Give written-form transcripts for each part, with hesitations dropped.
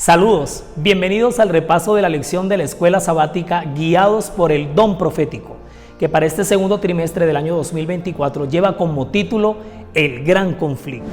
Saludos, bienvenidos al repaso de la lección de la Escuela Sabática Guiados por el Don Profético, que para este segundo trimestre del año 2024 lleva como título El Gran Conflicto.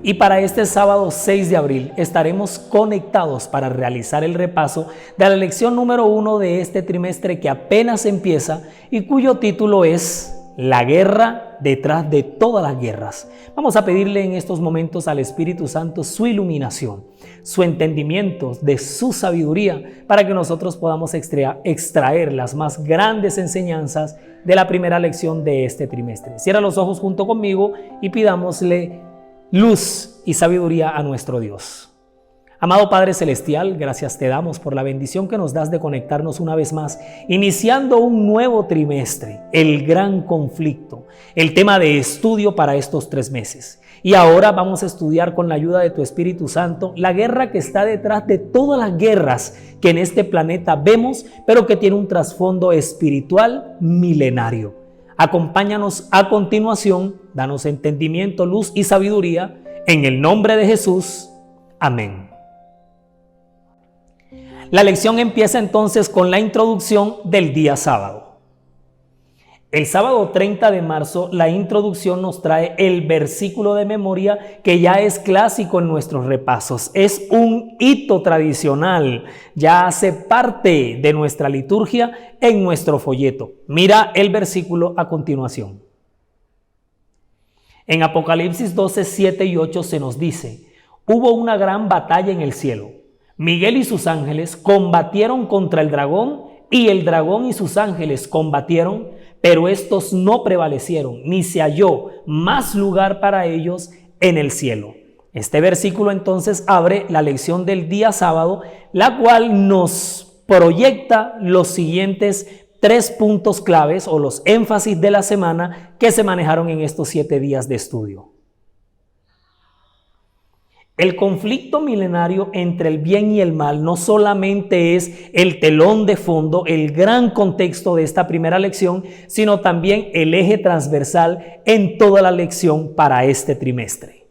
Y para este sábado 6 de abril estaremos conectados para realizar el repaso de la lección número 1 de este trimestre que apenas empieza y cuyo título es La guerra detrás de todas las guerras. Vamos a pedirle en estos momentos al Espíritu Santo su iluminación, su entendimiento de su sabiduría para que nosotros podamos extraer las más grandes enseñanzas de la primera lección de este trimestre. Cierra los ojos junto conmigo y pidámosle luz y sabiduría a nuestro Dios. Amado Padre Celestial, gracias te damos por la bendición que nos das de conectarnos una vez más, iniciando un nuevo trimestre, el gran conflicto, el tema de estudio para estos 3 meses. Y ahora vamos a estudiar con la ayuda de tu Espíritu Santo la guerra que está detrás de todas las guerras que en este planeta vemos, pero que tiene un trasfondo espiritual milenario. Acompáñanos a continuación, danos entendimiento, luz y sabiduría, en el nombre de Jesús. Amén. La lección empieza entonces con la introducción del día sábado. El sábado 30 de marzo, la introducción nos trae el versículo de memoria que ya es clásico en nuestros repasos. Es un hito tradicional, ya hace parte de nuestra liturgia en nuestro folleto. Mira el versículo a continuación. En Apocalipsis 12, 7 y 8 se nos dice: hubo una gran batalla en el cielo. Miguel y sus ángeles combatieron contra el dragón y el dragón y sus ángeles combatieron, pero estos no prevalecieron, ni se halló más lugar para ellos en el cielo. Este versículo entonces abre la lección del día sábado, la cual nos proyecta los siguientes 3 puntos claves o los énfasis de la semana que se manejaron en estos 7 días de estudio. El conflicto milenario entre el bien y el mal no solamente es el telón de fondo, el gran contexto de esta primera lección, sino también el eje transversal en toda la lección para este trimestre.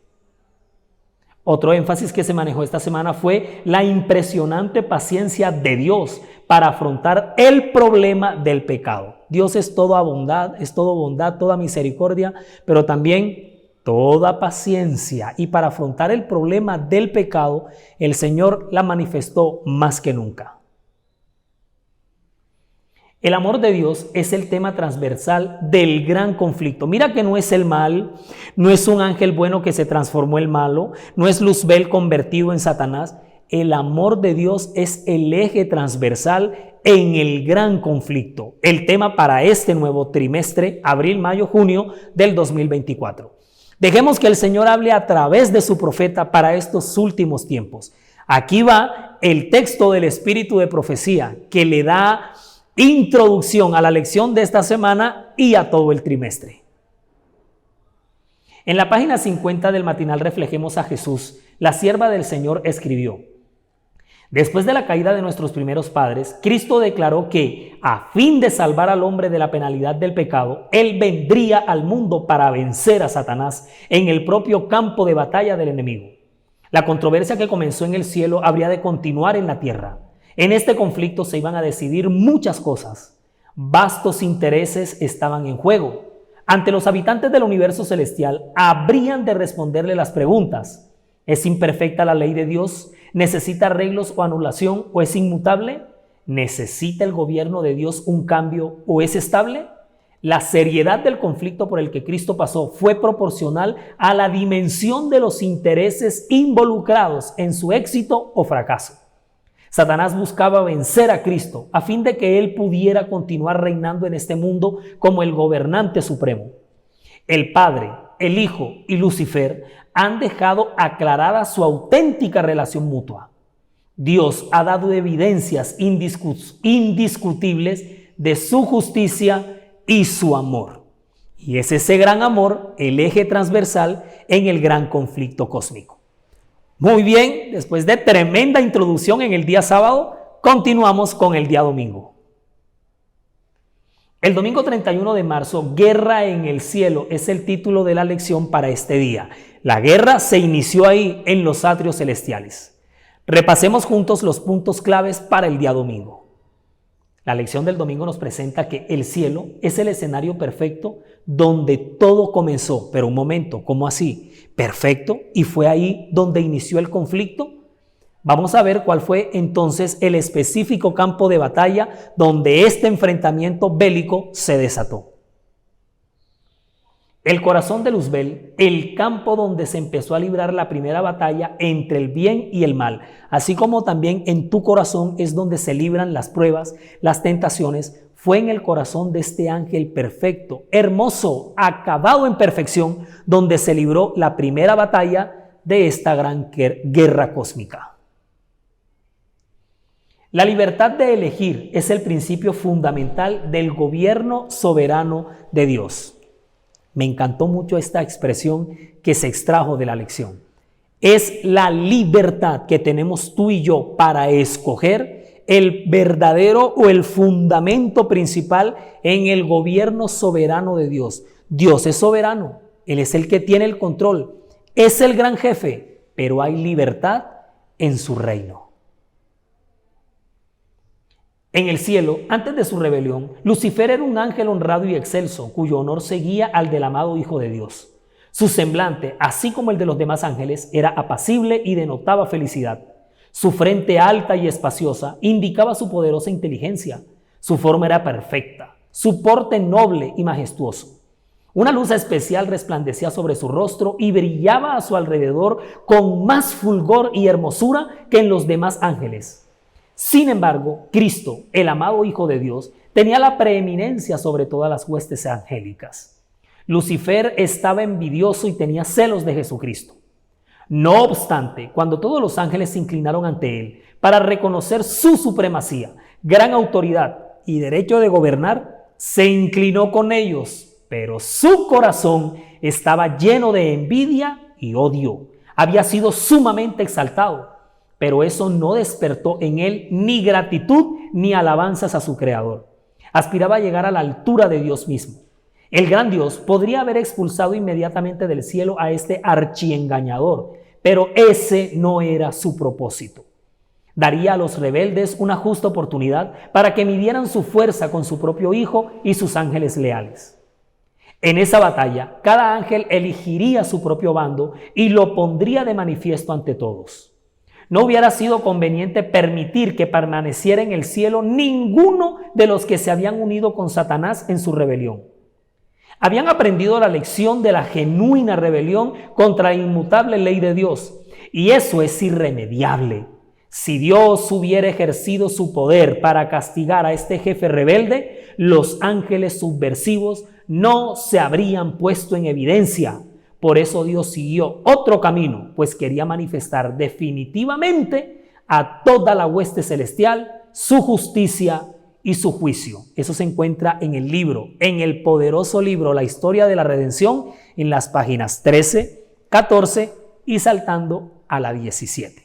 Otro énfasis que se manejó esta semana fue la impresionante paciencia de Dios para afrontar el problema del pecado. Dios es toda bondad, toda misericordia, pero también toda paciencia, y para afrontar el problema del pecado, el Señor la manifestó más que nunca. El amor de Dios es el tema transversal del gran conflicto. Mira que no es el mal, no es un ángel bueno que se transformó en malo, no es Luzbel convertido en Satanás. El amor de Dios es el eje transversal en el gran conflicto, el tema para este nuevo trimestre, abril, mayo, junio del 2024. Dejemos que el Señor hable a través de su profeta para estos últimos tiempos. Aquí va el texto del Espíritu de Profecía que le da introducción a la lección de esta semana y a todo el trimestre. En la página 50 del matinal Reflejemos a Jesús, la sierva del Señor escribió: después de la caída de nuestros primeros padres, Cristo declaró que, a fin de salvar al hombre de la penalidad del pecado, Él vendría al mundo para vencer a Satanás en el propio campo de batalla del enemigo. La controversia que comenzó en el cielo habría de continuar en la tierra. En este conflicto se iban a decidir muchas cosas. Vastos intereses estaban en juego. Ante los habitantes del universo celestial, habrían de responderle las preguntas: ¿es imperfecta la ley de Dios? ¿Necesita arreglos o anulación o es inmutable? ¿Necesita el gobierno de Dios un cambio o es estable? La seriedad del conflicto por el que Cristo pasó fue proporcional a la dimensión de los intereses involucrados en su éxito o fracaso. Satanás buscaba vencer a Cristo a fin de que Él pudiera continuar reinando en este mundo como el gobernante supremo. El Padre, el Hijo y Lucifer han dejado aclarada su auténtica relación mutua. Dios ha dado evidencias indiscutibles de su justicia y su amor. Y es ese gran amor el eje transversal en el gran conflicto cósmico. Muy bien, después de tremenda introducción en el día sábado, continuamos con el día domingo. El domingo 31 de marzo, Guerra en el cielo, es el título de la lección para este día. La guerra se inició ahí, en los atrios celestiales. Repasemos juntos los puntos claves para el día domingo. La lección del domingo nos presenta que el cielo es el escenario perfecto donde todo comenzó. Pero un momento, ¿cómo así? ¿Perfecto? ¿Y fue ahí donde inició el conflicto? Vamos a ver cuál fue entonces el específico campo de batalla donde este enfrentamiento bélico se desató. El corazón de Luzbel, el campo donde se empezó a librar la primera batalla entre el bien y el mal, así como también en tu corazón es donde se libran las pruebas, las tentaciones, fue en el corazón de este ángel perfecto, hermoso, acabado en perfección, donde se libró la primera batalla de esta gran guerra cósmica. La libertad de elegir es el principio fundamental del gobierno soberano de Dios. Me encantó mucho esta expresión que se extrajo de la lección. Es la libertad que tenemos tú y yo para escoger el verdadero o el fundamento principal en el gobierno soberano de Dios. Dios es soberano, Él es el que tiene el control, es el gran jefe, pero hay libertad en su reino. En el cielo, antes de su rebelión, Lucifer era un ángel honrado y excelso, cuyo honor seguía al del amado Hijo de Dios. Su semblante, así como el de los demás ángeles, era apacible y denotaba felicidad. Su frente alta y espaciosa indicaba su poderosa inteligencia. Su forma era perfecta, su porte noble y majestuoso. Una luz especial resplandecía sobre su rostro y brillaba a su alrededor con más fulgor y hermosura que en los demás ángeles. Sin embargo, Cristo, el amado Hijo de Dios, tenía la preeminencia sobre todas las huestes angélicas. Lucifer estaba envidioso y tenía celos de Jesucristo. No obstante, cuando todos los ángeles se inclinaron ante él para reconocer su supremacía, gran autoridad y derecho de gobernar, se inclinó con ellos, pero su corazón estaba lleno de envidia y odio. Había sido sumamente exaltado, pero eso no despertó en él ni gratitud ni alabanzas a su Creador. Aspiraba a llegar a la altura de Dios mismo. El gran Dios podría haber expulsado inmediatamente del cielo a este archiengañador, pero ese no era su propósito. Daría a los rebeldes una justa oportunidad para que midieran su fuerza con su propio Hijo y sus ángeles leales. En esa batalla, cada ángel elegiría su propio bando y lo pondría de manifiesto ante todos. No hubiera sido conveniente permitir que permaneciera en el cielo ninguno de los que se habían unido con Satanás en su rebelión. Habían aprendido la lección de la genuina rebelión contra la inmutable ley de Dios, y eso es irremediable. Si Dios hubiera ejercido su poder para castigar a este jefe rebelde, los ángeles subversivos no se habrían puesto en evidencia. Por eso Dios siguió otro camino, pues quería manifestar definitivamente a toda la hueste celestial su justicia y su juicio. Eso se encuentra en el libro, en el poderoso libro La Historia de la Redención, en las páginas 13, 14 y saltando a la 17.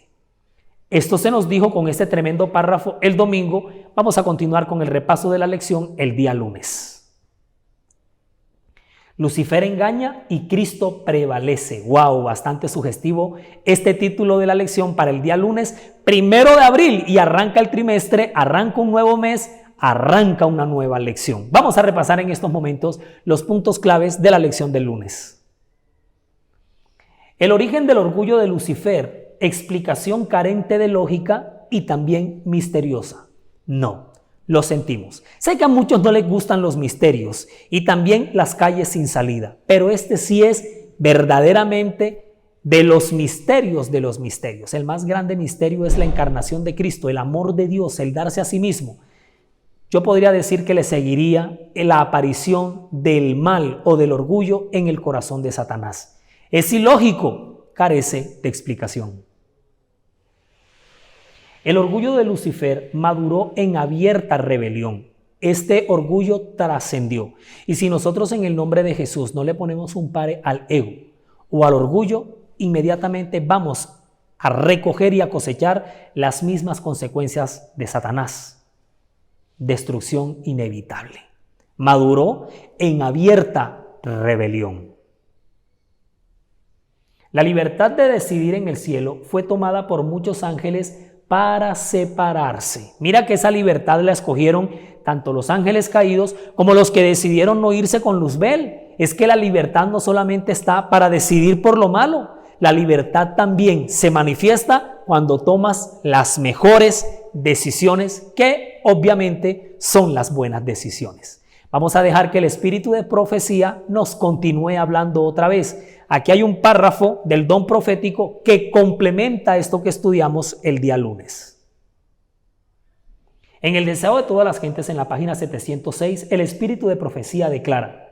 Esto se nos dijo con este tremendo párrafo el domingo. Vamos a continuar con el repaso de la lección el día lunes. Lucifer engaña y Cristo prevalece. ¡Wow! Bastante sugestivo este título de la lección para el día lunes 1 de abril, y arranca el trimestre, arranca un nuevo mes, arranca una nueva lección. Vamos a repasar en estos momentos los puntos claves de la lección del lunes. El origen del orgullo de Lucifer, explicación carente de lógica y también misteriosa. No. Lo sentimos. Sé que a muchos no les gustan los misterios y también las calles sin salida, pero este sí es verdaderamente de los misterios de los misterios. El más grande misterio es la encarnación de Cristo, el amor de Dios, el darse a sí mismo. Yo podría decir que le seguiría la aparición del mal o del orgullo en el corazón de Satanás. Es ilógico, carece de explicación. El orgullo de Lucifer maduró en abierta rebelión. Este orgullo trascendió. Y si nosotros en el nombre de Jesús no le ponemos un pare al ego o al orgullo, inmediatamente vamos a recoger y a cosechar las mismas consecuencias de Satanás. Destrucción inevitable. Maduró en abierta rebelión. La libertad de decidir en el cielo fue tomada por muchos ángeles para separarse. Mira que esa libertad la escogieron tanto los ángeles caídos como los que decidieron no irse con Luzbel. Es que la libertad no solamente está para decidir por lo malo, la libertad también se manifiesta cuando tomas las mejores decisiones, que obviamente son las buenas decisiones. Vamos a dejar que el espíritu de profecía nos continúe hablando otra vez. Aquí hay un párrafo del don profético que complementa esto que estudiamos el día lunes. En el deseo de todas las gentes, en la página 706, el espíritu de profecía declara: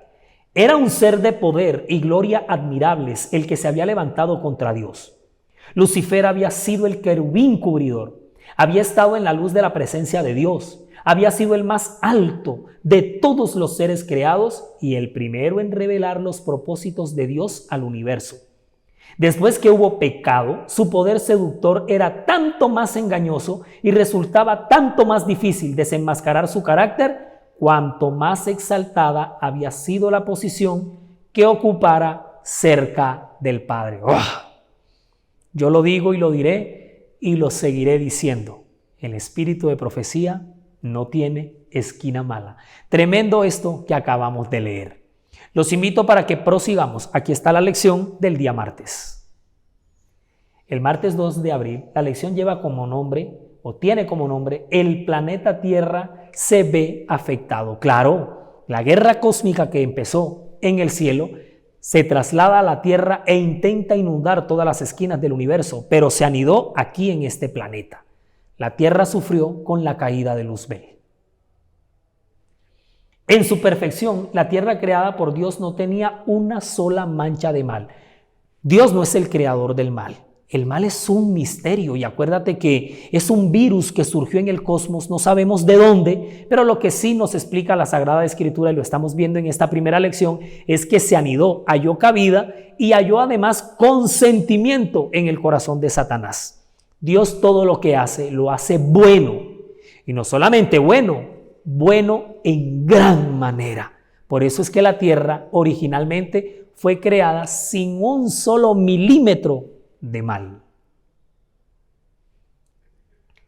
era un ser de poder y gloria admirables el que se había levantado contra Dios. Lucifer había sido el querubín cubridor, había estado en la luz de la presencia de Dios, había sido el más alto de todos los seres creados y el primero en revelar los propósitos de Dios al universo. Después que hubo pecado, su poder seductor era tanto más engañoso y resultaba tanto más difícil desenmascarar su carácter cuanto más exaltada había sido la posición que ocupara cerca del Padre. Yo lo digo y lo diré y lo seguiré diciendo: el espíritu de profecía no tiene esquina mala. Tremendo esto que acabamos de leer. Los invito para que prosigamos. Aquí está la lección del día martes. El martes 2 de abril, la lección lleva como nombre, o tiene como nombre, el planeta Tierra se ve afectado. Claro, la guerra cósmica que empezó en el cielo se traslada a la Tierra e intenta inundar todas las esquinas del universo, pero se anidó aquí en este planeta. La Tierra sufrió con la caída de Luzbel. En su perfección, la Tierra creada por Dios no tenía una sola mancha de mal. Dios no es el creador del mal. El mal es un misterio, y acuérdate que es un virus que surgió en el cosmos, no sabemos de dónde, pero lo que sí nos explica la Sagrada Escritura, y lo estamos viendo en esta primera lección, es que se anidó, halló cabida y halló además consentimiento en el corazón de Satanás. Dios todo lo que hace, lo hace bueno, y no solamente bueno, bueno en gran manera. Por eso es que la tierra originalmente fue creada sin un solo milímetro de mal.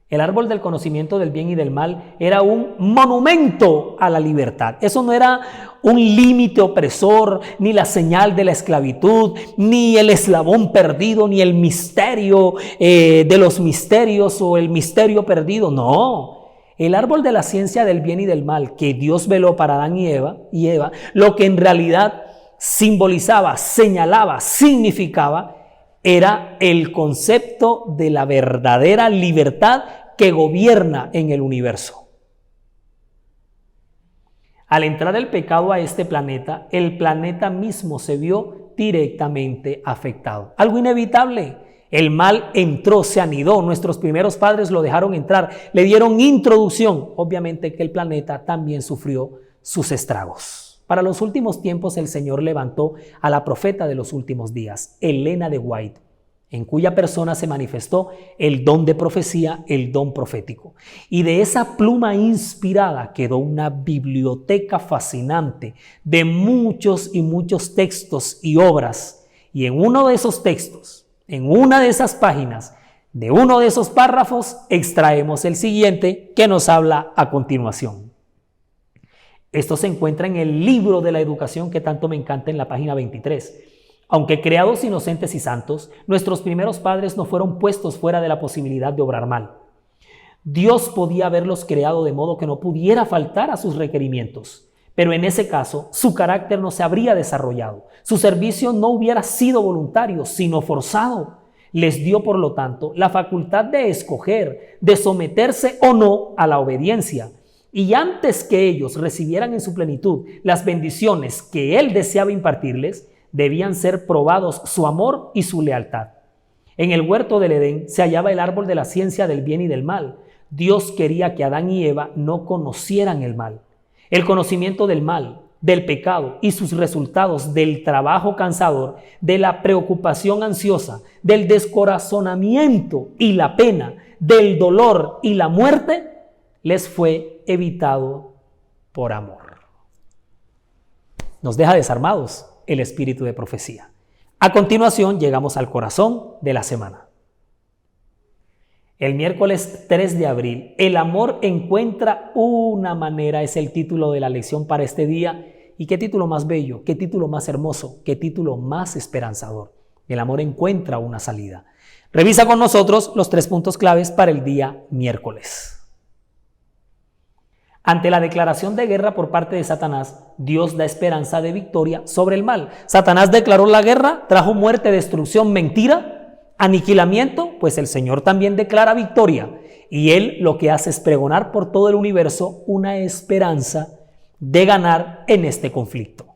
El árbol del conocimiento del bien y del mal era un monumento a la libertad. Eso no era un límite opresor, ni la señal de la esclavitud, ni el eslabón perdido, ni el misterio de los misterios o el misterio perdido. No, el árbol de la ciencia del bien y del mal que Dios veló para Adán y Eva, lo que en realidad simbolizaba, señalaba, significaba, era el concepto de la verdadera libertad que gobierna en el universo. Al entrar el pecado a este planeta, el planeta mismo se vio directamente afectado. Algo inevitable. El mal entró, se anidó. Nuestros primeros padres lo dejaron entrar, le dieron introducción. Obviamente que el planeta también sufrió sus estragos. Para los últimos tiempos, el Señor levantó a la profeta de los últimos días, Elena de White, en cuya persona se manifestó el don de profecía, el don profético. Y de esa pluma inspirada quedó una biblioteca fascinante de muchos y muchos textos y obras. Y en uno de esos textos, en una de esas páginas, de uno de esos párrafos, extraemos el siguiente que nos habla a continuación. Esto se encuentra en el libro de la educación que tanto me encanta, en la página 23. Aunque creados inocentes y santos, nuestros primeros padres no fueron puestos fuera de la posibilidad de obrar mal. Dios podía haberlos creado de modo que no pudiera faltar a sus requerimientos, pero en ese caso su carácter no se habría desarrollado. Su servicio no hubiera sido voluntario, sino forzado. Les dio, por lo tanto, la facultad de escoger, de someterse o no a la obediencia. Y antes que ellos recibieran en su plenitud las bendiciones que Él deseaba impartirles, debían ser probados su amor y su lealtad. En el huerto del Edén se hallaba el árbol de la ciencia del bien y del mal. Dios quería que Adán y Eva no conocieran el mal. El conocimiento del mal, del pecado y sus resultados, del trabajo cansador, de la preocupación ansiosa, del descorazonamiento y la pena, del dolor y la muerte, les fue evitado por amor. nos deja desarmados el espíritu de profecía. A continuación llegamos al corazón de la semana. El miércoles 3 de abril, el amor encuentra una manera, es el título de la lección para este día. ¿Y qué título más bello? ¿Qué título más hermoso? ¿Qué título más esperanzador? El amor encuentra una salida. Revisa con nosotros los 3 puntos claves para el día miércoles. Ante la declaración de guerra por parte de Satanás, Dios da esperanza de victoria sobre el mal. Satanás declaró la guerra, trajo muerte, destrucción, mentira, aniquilamiento, pues el Señor también declara victoria. Y Él lo que hace es pregonar por todo el universo una esperanza de ganar en este conflicto.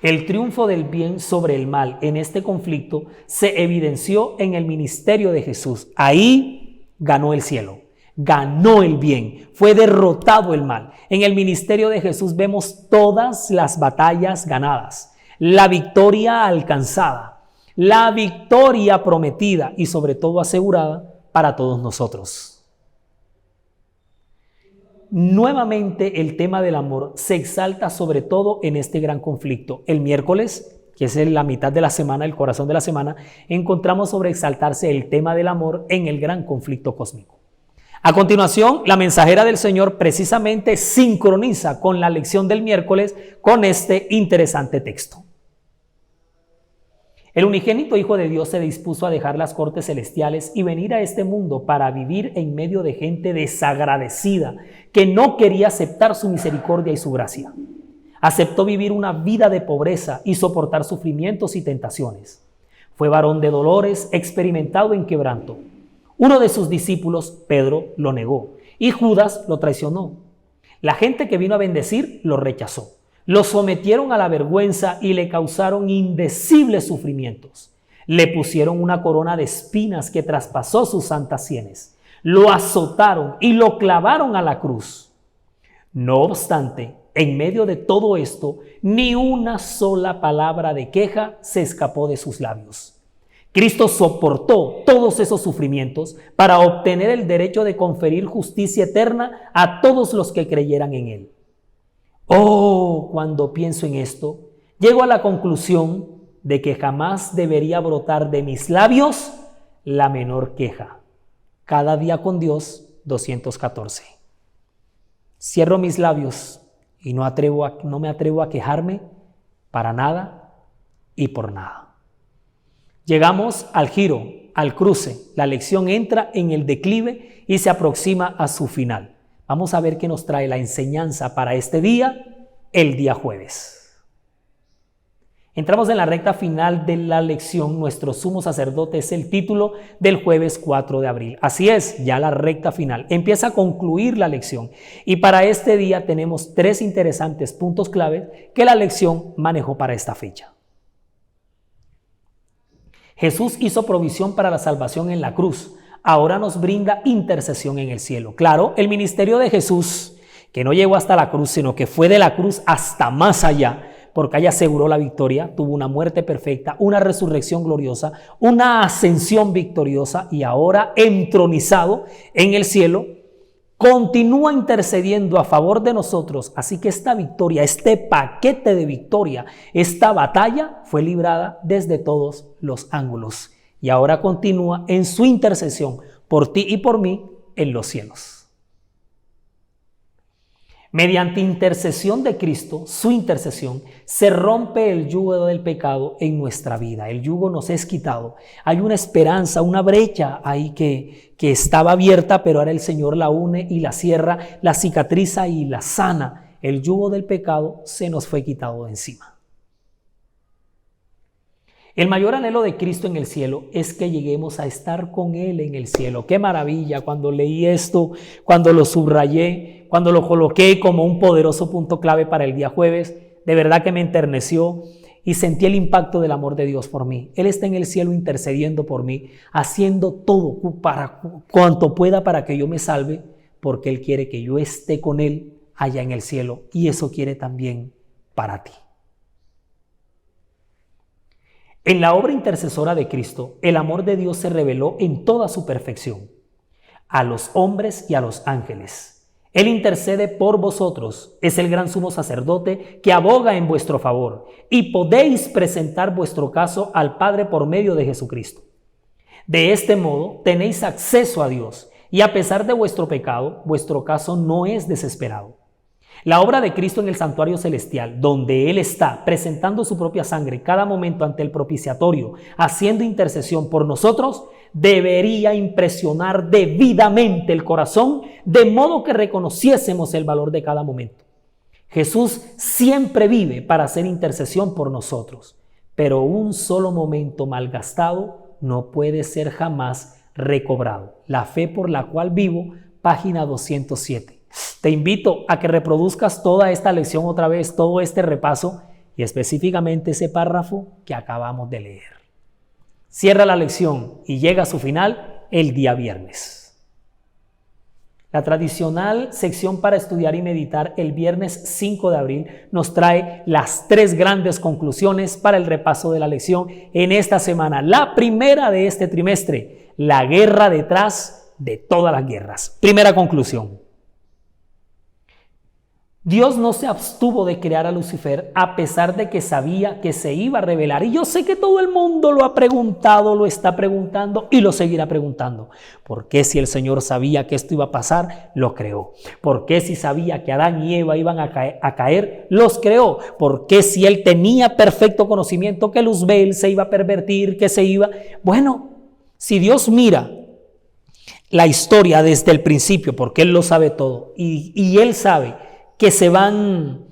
El triunfo del bien sobre el mal en este conflicto se evidenció en el ministerio de Jesús. Ahí ganó el cielo. Ganó el bien, fue derrotado el mal. En el ministerio de Jesús vemos todas las batallas ganadas, la victoria alcanzada, la victoria prometida y sobre todo asegurada para todos nosotros. Nuevamente el tema del amor se exalta sobre todo en este gran conflicto. El miércoles, que es la mitad de la semana, el corazón de la semana, encontramos sobre exaltarse el tema del amor en el gran conflicto cósmico. A continuación, la mensajera del Señor precisamente sincroniza con la lección del miércoles con este interesante texto. El unigénito Hijo de Dios se dispuso a dejar las cortes celestiales y venir a este mundo para vivir en medio de gente desagradecida que no quería aceptar su misericordia y su gracia. Aceptó vivir una vida de pobreza y soportar sufrimientos y tentaciones. Fue varón de dolores, experimentado en quebranto. Uno de sus discípulos, Pedro, lo negó y Judas lo traicionó. La gente que vino a bendecir lo rechazó. Lo sometieron a la vergüenza y le causaron indecibles sufrimientos. Le pusieron una corona de espinas que traspasó sus santas sienes. Lo azotaron y lo clavaron a la cruz. No obstante, en medio de todo esto, ni una sola palabra de queja se escapó de sus labios. Cristo soportó todos esos sufrimientos para obtener el derecho de conferir justicia eterna a todos los que creyeran en Él. Oh, cuando pienso en esto, llego a la conclusión de que jamás debería brotar de mis labios la menor queja. Cada día con Dios, 214. Cierro mis labios y no me atrevo a quejarme para nada y por nada. Llegamos al giro, al cruce. La lección entra en el declive y se aproxima a su final. Vamos a ver qué nos trae la enseñanza para este día, el día jueves. Entramos en la recta final de la lección. Nuestro sumo sacerdote es el título del jueves 4 de abril. Así es, ya la recta final. Empieza a concluir la lección. Y para este día tenemos 3 interesantes puntos claves que la lección manejó para esta fecha. Jesús hizo provisión para la salvación en la cruz. Ahora nos brinda intercesión en el cielo. Claro, el ministerio de Jesús, que no llegó hasta la cruz, sino que fue de la cruz hasta más allá, porque allá aseguró la victoria, tuvo una muerte perfecta, una resurrección gloriosa, una ascensión victoriosa y ahora entronizado en el cielo, continúa intercediendo a favor de nosotros. Así que esta victoria, este paquete de victoria, esta batalla fue librada desde todos los ángulos y ahora continúa en su intercesión por ti y por mí en los cielos. Mediante intercesión de Cristo, su intercesión, se rompe el yugo del pecado en nuestra vida. El yugo nos es quitado. Hay una esperanza, una brecha ahí que estaba abierta, pero ahora el Señor la une y la cierra, la cicatriza y la sana. El yugo del pecado se nos fue quitado de encima. El mayor anhelo de Cristo en el cielo es que lleguemos a estar con Él en el cielo. ¡Qué maravilla! Cuando leí esto, cuando lo subrayé, cuando lo coloqué como un poderoso punto clave para el día jueves, de verdad que me enterneció y sentí el impacto del amor de Dios por mí. Él está en el cielo intercediendo por mí, haciendo todo para cuanto pueda para que yo me salve, porque Él quiere que yo esté con Él allá en el cielo y eso quiere también para ti. En la obra intercesora de Cristo, el amor de Dios se reveló en toda su perfección, a los hombres y a los ángeles. Él intercede por vosotros, es el gran sumo sacerdote que aboga en vuestro favor, y podéis presentar vuestro caso al Padre por medio de Jesucristo. De este modo tenéis acceso a Dios, y a pesar de vuestro pecado, vuestro caso no es desesperado. La obra de Cristo en el santuario celestial, donde Él está presentando su propia sangre cada momento ante el propiciatorio, haciendo intercesión por nosotros, debería impresionar debidamente el corazón, de modo que reconociésemos el valor de cada momento. Jesús siempre vive para hacer intercesión por nosotros, pero un solo momento malgastado no puede ser jamás recobrado. La fe por la cual vivo, página 207. Te invito a que reproduzcas toda esta lección otra vez, todo este repaso y específicamente ese párrafo que acabamos de leer. Cierra la lección y llega a su final el día viernes. La tradicional sección para estudiar y meditar el viernes 5 de abril nos trae las 3 grandes conclusiones para el repaso de la lección en esta semana. La primera de este trimestre, la guerra detrás de todas las guerras. Primera conclusión. Dios no se abstuvo de crear a Lucifer a pesar de que sabía que se iba a revelar. Y yo sé que todo el mundo lo ha preguntado, lo está preguntando y lo seguirá preguntando. ¿Por qué si el Señor sabía que esto iba a pasar, lo creó? ¿Por qué si sabía que Adán y Eva iban a caer, los creó? ¿Por qué si Él tenía perfecto conocimiento que Luzbel se iba a pervertir, que se iba? Bueno, si Dios mira la historia desde el principio, porque Él lo sabe todo y Él sabe que se van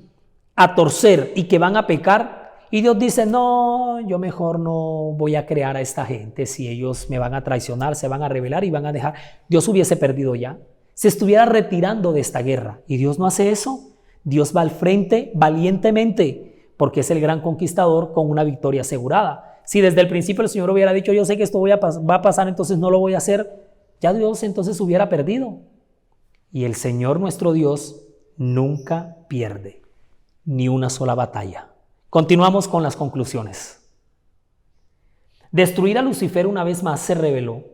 a torcer y que van a pecar, y Dios dice, no, yo mejor no voy a crear a esta gente, si ellos me van a traicionar, se van a rebelar y van a dejar, Dios hubiese perdido ya, se estuviera retirando de esta guerra, y Dios no hace eso. Dios va al frente valientemente, porque es el gran conquistador con una victoria asegurada. Si desde el principio el Señor hubiera dicho, yo sé que esto va a pasar, entonces no lo voy a hacer, ya Dios entonces hubiera perdido. Y el Señor nuestro Dios nunca pierde ni una sola batalla. Continuamos con las conclusiones. Destruir a Lucifer una vez más se reveló,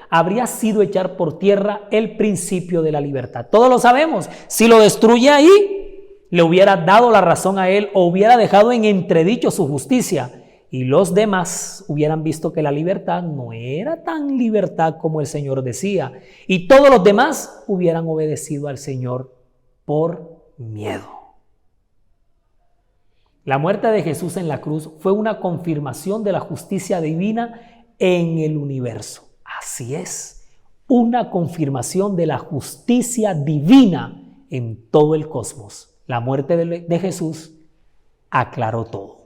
habría sido echar por tierra el principio de la libertad. Todos lo sabemos. Si lo destruye ahí, le hubiera dado la razón a él o hubiera dejado en entredicho su justicia. Y los demás hubieran visto que la libertad no era tan libertad como el Señor decía. Y todos los demás hubieran obedecido al Señor por miedo. La muerte de Jesús en la cruz fue una confirmación de la justicia divina en el universo. Así es, una confirmación de la justicia divina en todo el cosmos. La muerte de Jesús aclaró todo.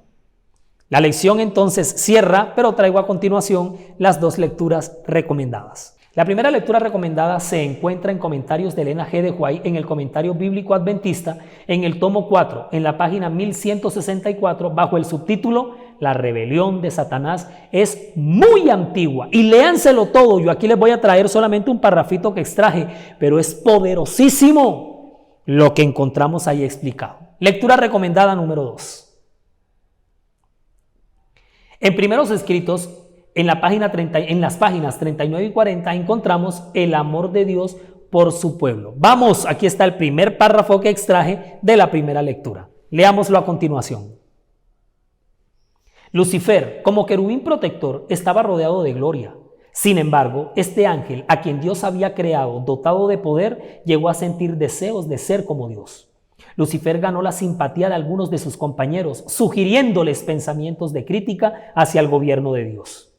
La lección entonces cierra, pero traigo a continuación las 2 lecturas recomendadas. La primera lectura recomendada se encuentra en Comentarios de Elena G. de White en el Comentario Bíblico Adventista, en el tomo 4, en la página 1164, bajo el subtítulo La rebelión de Satanás. Es muy antigua y léanselo todo. Yo aquí les voy a traer solamente un parrafito que extraje, pero es poderosísimo lo que encontramos ahí explicado. Lectura recomendada número 2. En Primeros Escritos, en las páginas 39 y 40, encontramos el amor de Dios por su pueblo. Vamos, aquí está el primer párrafo que extraje de la primera lectura. Leámoslo a continuación. Lucifer, como querubín protector, estaba rodeado de gloria. Sin embargo, este ángel, a quien Dios había creado, dotado de poder, llegó a sentir deseos de ser como Dios. Lucifer ganó la simpatía de algunos de sus compañeros, sugiriéndoles pensamientos de crítica hacia el gobierno de Dios.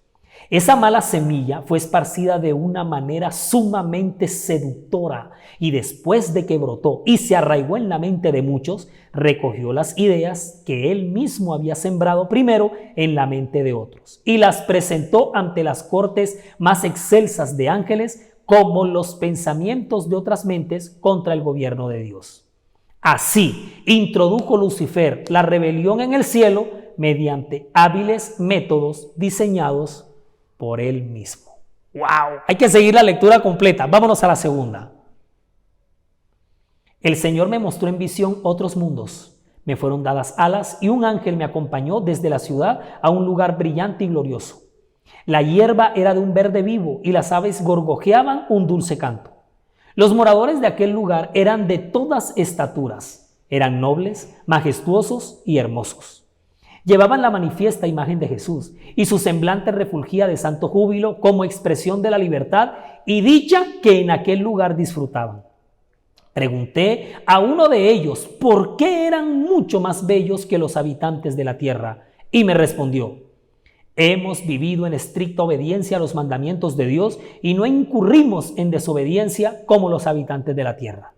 Esa mala semilla fue esparcida de una manera sumamente seductora y después de que brotó y se arraigó en la mente de muchos, recogió las ideas que él mismo había sembrado primero en la mente de otros y las presentó ante las cortes más excelsas de ángeles como los pensamientos de otras mentes contra el gobierno de Dios. Así introdujo Lucifer la rebelión en el cielo mediante hábiles métodos diseñados por él mismo. ¡Wow! Hay que seguir la lectura completa. Vámonos a la segunda. El Señor me mostró en visión otros mundos. Me fueron dadas alas y un ángel me acompañó desde la ciudad a un lugar brillante y glorioso. La hierba era de un verde vivo y las aves gorgojeaban un dulce canto. Los moradores de aquel lugar eran de todas estaturas, eran nobles, majestuosos y hermosos. Llevaban la manifiesta imagen de Jesús y su semblante refulgía de santo júbilo como expresión de la libertad y dicha que en aquel lugar disfrutaban. Pregunté a uno de ellos por qué eran mucho más bellos que los habitantes de la tierra y me respondió: hemos vivido en estricta obediencia a los mandamientos de Dios y no incurrimos en desobediencia como los habitantes de la tierra.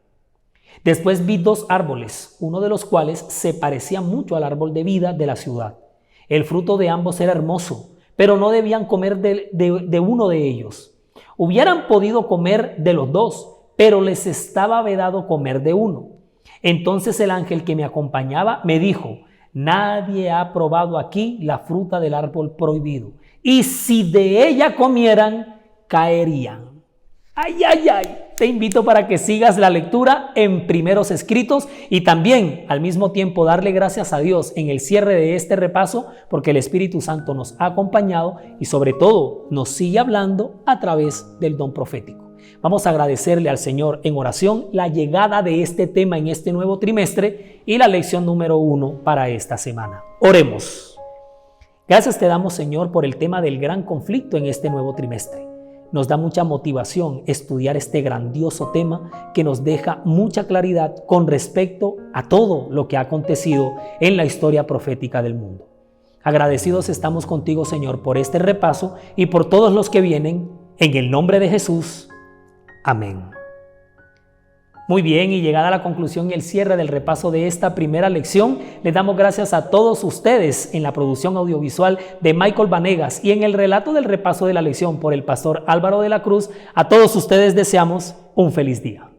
Después vi 2 árboles, uno de los cuales se parecía mucho al árbol de vida de la ciudad. El fruto de ambos era hermoso, pero no debían comer de uno de ellos. Hubieran podido comer de los 2, pero les estaba vedado comer de uno. Entonces el ángel que me acompañaba me dijo: nadie ha probado aquí la fruta del árbol prohibido, y si de ella comieran, caerían. ¡Ay, ay, ay! Te invito para que sigas la lectura en Primeros Escritos y también al mismo tiempo darle gracias a Dios en el cierre de este repaso, porque el Espíritu Santo nos ha acompañado y sobre todo nos sigue hablando a través del don profético. Vamos a agradecerle al Señor en oración la llegada de este tema en este nuevo trimestre y la lección número 1 para esta semana. Oremos. Gracias te damos, Señor, por el tema del gran conflicto en este nuevo trimestre. Nos da mucha motivación estudiar este grandioso tema que nos deja mucha claridad con respecto a todo lo que ha acontecido en la historia profética del mundo. Agradecidos estamos contigo, Señor, por este repaso y por todos los que vienen. En el nombre de Jesús. Amén. Muy bien, y llegada a la conclusión y el cierre del repaso de esta primera lección, les damos gracias a todos ustedes en la producción audiovisual de Michael Vanegas y en el relato del repaso de la lección por el pastor Álvaro de la Cruz. A todos ustedes deseamos un feliz día.